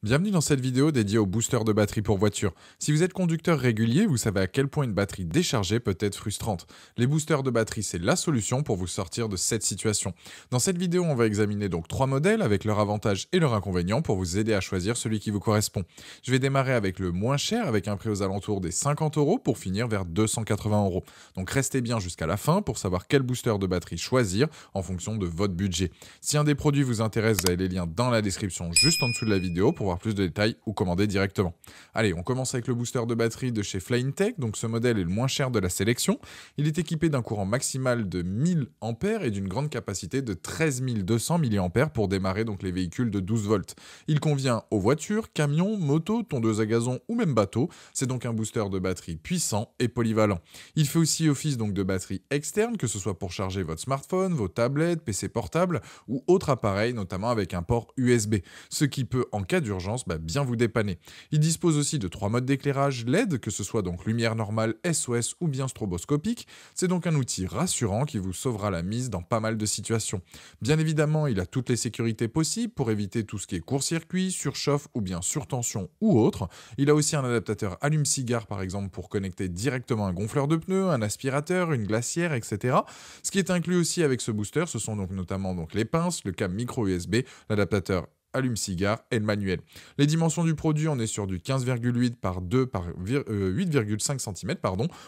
Bienvenue dans cette vidéo dédiée aux boosters de batterie pour voiture. Si vous êtes conducteur régulier, vous savez à quel point une batterie déchargée peut être frustrante. Les boosters de batterie, c'est la solution pour vous sortir de cette situation. Dans cette vidéo, on va examiner donc 3 modèles avec leurs avantages et leurs inconvénients pour vous aider à choisir celui qui vous correspond. Je vais démarrer avec le moins cher avec un prix aux alentours des 50 € pour finir vers 280 €. Donc restez bien jusqu'à la fin pour savoir quel booster de batterie choisir en fonction de votre budget. Si un des produits vous intéresse, vous avez les liens dans la description juste en dessous de la vidéo pour voir plus de détails ou commander directement. Allez, on commence avec le booster de batterie de chez Flying Tech. Donc ce modèle est le moins cher de la sélection. Il est équipé d'un courant maximal de 1000 ampères et d'une grande capacité de 13 200 mAh pour démarrer donc les véhicules de 12 volts. Il convient aux voitures, camions, motos, tondeuses à gazon ou même bateaux. C'est donc un booster de batterie puissant et polyvalent. Il fait aussi office donc de batterie externe, que ce soit pour charger votre smartphone, vos tablettes, PC portable ou autres appareils, notamment avec un port USB, ce qui peut en cas d'urgence bien vous dépanner. Il dispose aussi de 3 modes d'éclairage LED, que ce soit donc lumière normale, SOS ou bien stroboscopique. C'est donc un outil rassurant qui vous sauvera la mise dans pas mal de situations. Bien évidemment, il a toutes les sécurités possibles pour éviter tout ce qui est court-circuit, surchauffe ou bien surtension ou autre. Il a aussi un adaptateur allume-cigare par exemple pour connecter directement un gonfleur de pneus, un aspirateur, une glacière, etc. Ce qui est inclus aussi avec ce booster, ce sont donc notamment donc les pinces, le câble micro USB, l'adaptateur allume-cigare et le manuel. Les dimensions du produit, on est sur du 15,8 par 2 par 8,5 cm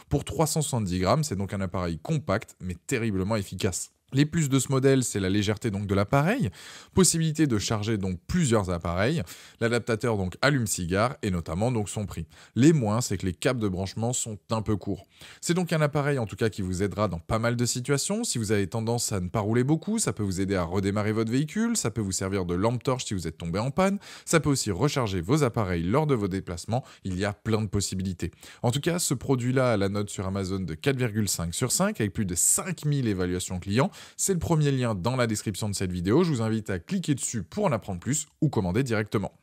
pour 370 grammes. C'est donc un appareil compact mais terriblement efficace. Les plus de ce modèle, c'est la légèreté donc de l'appareil, possibilité de charger donc plusieurs appareils, l'adaptateur donc allume-cigare et notamment donc son prix. Les moins, c'est que les câbles de branchement sont un peu courts. C'est donc un appareil en tout cas qui vous aidera dans pas mal de situations. Si vous avez tendance à ne pas rouler beaucoup, ça peut vous aider à redémarrer votre véhicule, ça peut vous servir de lampe torche si vous êtes tombé en panne, ça peut aussi recharger vos appareils lors de vos déplacements. Il y a plein de possibilités. En tout cas, ce produit-là a la note sur Amazon de 4,5 sur 5 avec plus de 5000 évaluations clients. C'est le premier lien dans la description de cette vidéo. Je vous invite à cliquer dessus pour en apprendre plus ou commander directement.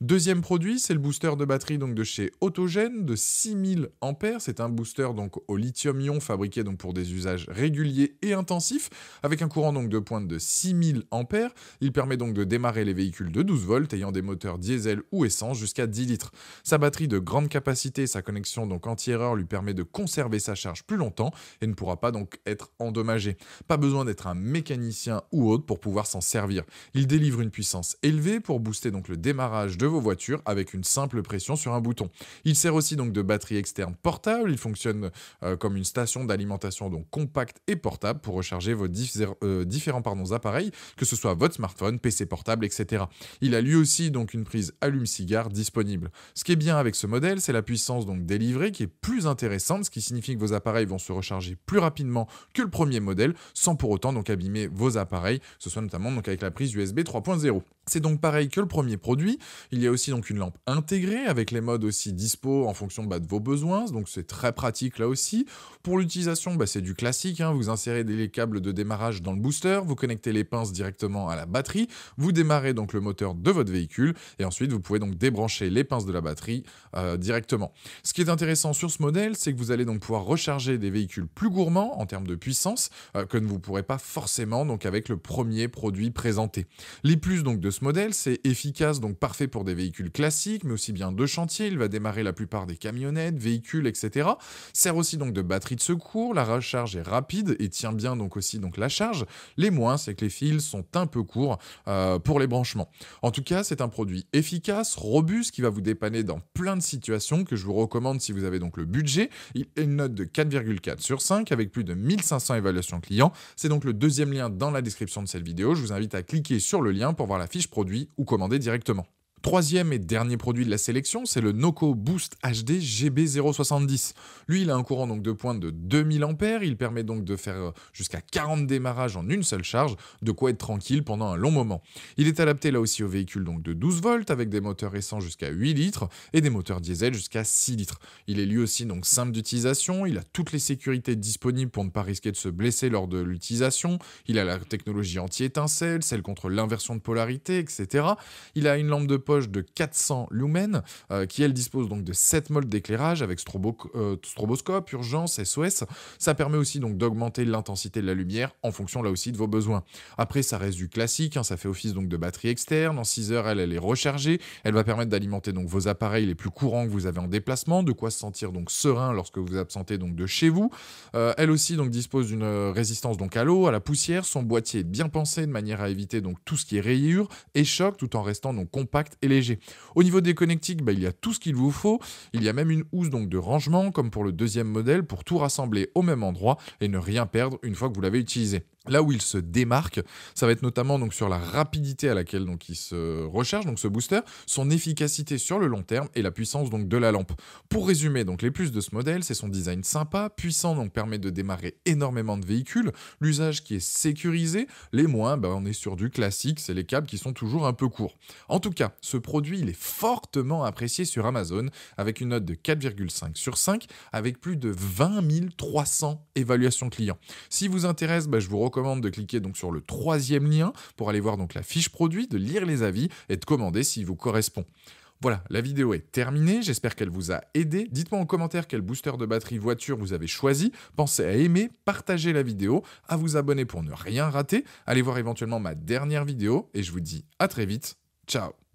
Deuxième produit, c'est le booster de batterie donc de chez Autogène de 6000 ampères. C'est un booster donc au lithium-ion fabriqué donc pour des usages réguliers et intensifs avec un courant donc de pointe de 6000 ampères. Il permet donc de démarrer les véhicules de 12 volts ayant des moteurs diesel ou essence jusqu'à 10 litres. Sa batterie de grande capacité, sa connexion donc anti-erreur lui permet de conserver sa charge plus longtemps et ne pourra pas donc être endommagée. Pas besoin d'être un mécanicien ou autre pour pouvoir s'en servir. Il délivre une puissance élevée pour booster donc le démarrage de vos voitures avec une simple pression sur un bouton. Il sert aussi donc de batterie externe portable. Il fonctionne comme une station d'alimentation donc compacte et portable pour recharger vos différents appareils, que ce soit votre smartphone, PC portable, etc. Il a lui aussi donc une prise allume-cigare disponible. Ce qui est bien avec ce modèle, c'est la puissance donc délivrée qui est plus intéressante, ce qui signifie que vos appareils vont se recharger plus rapidement que le premier modèle, sans pour autant donc abîmer vos appareils, que ce soit notamment donc avec la prise USB 3.0. C'est donc pareil que le premier produit. Il y a aussi donc une lampe intégrée avec les modes aussi dispo en fonction de vos besoins, donc c'est très pratique là aussi. Pour l'utilisation, c'est du classique, vous insérez les câbles de démarrage dans le booster, vous connectez les pinces directement à la batterie, vous démarrez donc le moteur de votre véhicule et ensuite vous pouvez donc débrancher les pinces de la batterie directement. Ce qui est intéressant sur ce modèle, c'est que vous allez donc pouvoir recharger des véhicules plus gourmands en termes de puissance que ne vous pourrez pas forcément donc avec le premier produit présenté. Les plus donc de ce modèle, c'est efficace, donc parfait pour des véhicules classiques, mais aussi bien de chantier. Il va démarrer la plupart des camionnettes, véhicules, etc. Sert aussi donc de batterie de secours. La recharge est rapide et tient bien donc aussi donc la charge. Les moins, c'est que les fils sont un peu courts pour les branchements. En tout cas, c'est un produit efficace, robuste, qui va vous dépanner dans plein de situations que je vous recommande si vous avez donc le budget. Il a une note de 4,4 sur 5 avec plus de 1500 évaluations clients. C'est donc le deuxième lien dans la description de cette vidéo. Je vous invite à cliquer sur le lien pour voir la fiche produit ou commander directement. Troisième et dernier produit de la sélection, c'est le Noco Boost HD GB070. Lui, il a un courant donc de pointe de 2000 ampères. Il permet donc de faire jusqu'à 40 démarrages en une seule charge, de quoi être tranquille pendant un long moment. Il est adapté là aussi aux véhicules donc de 12 volts avec des moteurs essence jusqu'à 8 litres et des moteurs diesel jusqu'à 6 litres. Il est lui aussi donc simple d'utilisation. Il a toutes les sécurités disponibles pour ne pas risquer de se blesser lors de l'utilisation. Il a la technologie anti-étincelle, celle contre l'inversion de polarité, etc. Il a une lampe de poche de 400 lumens qui elle dispose donc de 7 modes d'éclairage avec stroboscope, urgence, SOS. Ça permet aussi donc d'augmenter l'intensité de la lumière en fonction là aussi de vos besoins. Après ça reste du classique, hein, ça fait office donc de batterie externe. En 6 heures elle est rechargée. Elle va permettre d'alimenter donc vos appareils les plus courants que vous avez en déplacement, de quoi se sentir donc serein lorsque vous vous absentez donc de chez vous. Elle aussi donc dispose d'une résistance donc à l'eau, à la poussière. Son boîtier est bien pensé de manière à éviter donc tout ce qui est rayures et choc tout en restant donc compact et léger. Au niveau des connectiques, il y a tout ce qu'il vous faut. Il y a même une housse donc de rangement comme pour le deuxième modèle pour tout rassembler au même endroit et ne rien perdre une fois que vous l'avez utilisé. Là où il se démarque, ça va être notamment donc sur la rapidité à laquelle donc il se recharge, donc ce booster, son efficacité sur le long terme et la puissance donc de la lampe. Pour résumer donc les plus de ce modèle, c'est son design sympa, puissant donc permet de démarrer énormément de véhicules, l'usage qui est sécurisé, les moins, on est sur du classique, c'est les câbles qui sont toujours un peu courts. En tout cas, ce produit il est fortement apprécié sur Amazon avec une note de 4,5 sur 5 avec plus de 20 300 évaluations clients. Si vous intéresse, je vous recommande de cliquer donc sur le 3e lien pour aller voir donc la fiche produit, de lire les avis et de commander s'il vous correspond. Voilà, la vidéo est terminée, j'espère qu'elle vous a aidé. Dites-moi en commentaire quel booster de batterie voiture vous avez choisi. Pensez à aimer, partager la vidéo, à vous abonner pour ne rien rater. Allez voir éventuellement ma dernière vidéo et je vous dis à très vite. Ciao.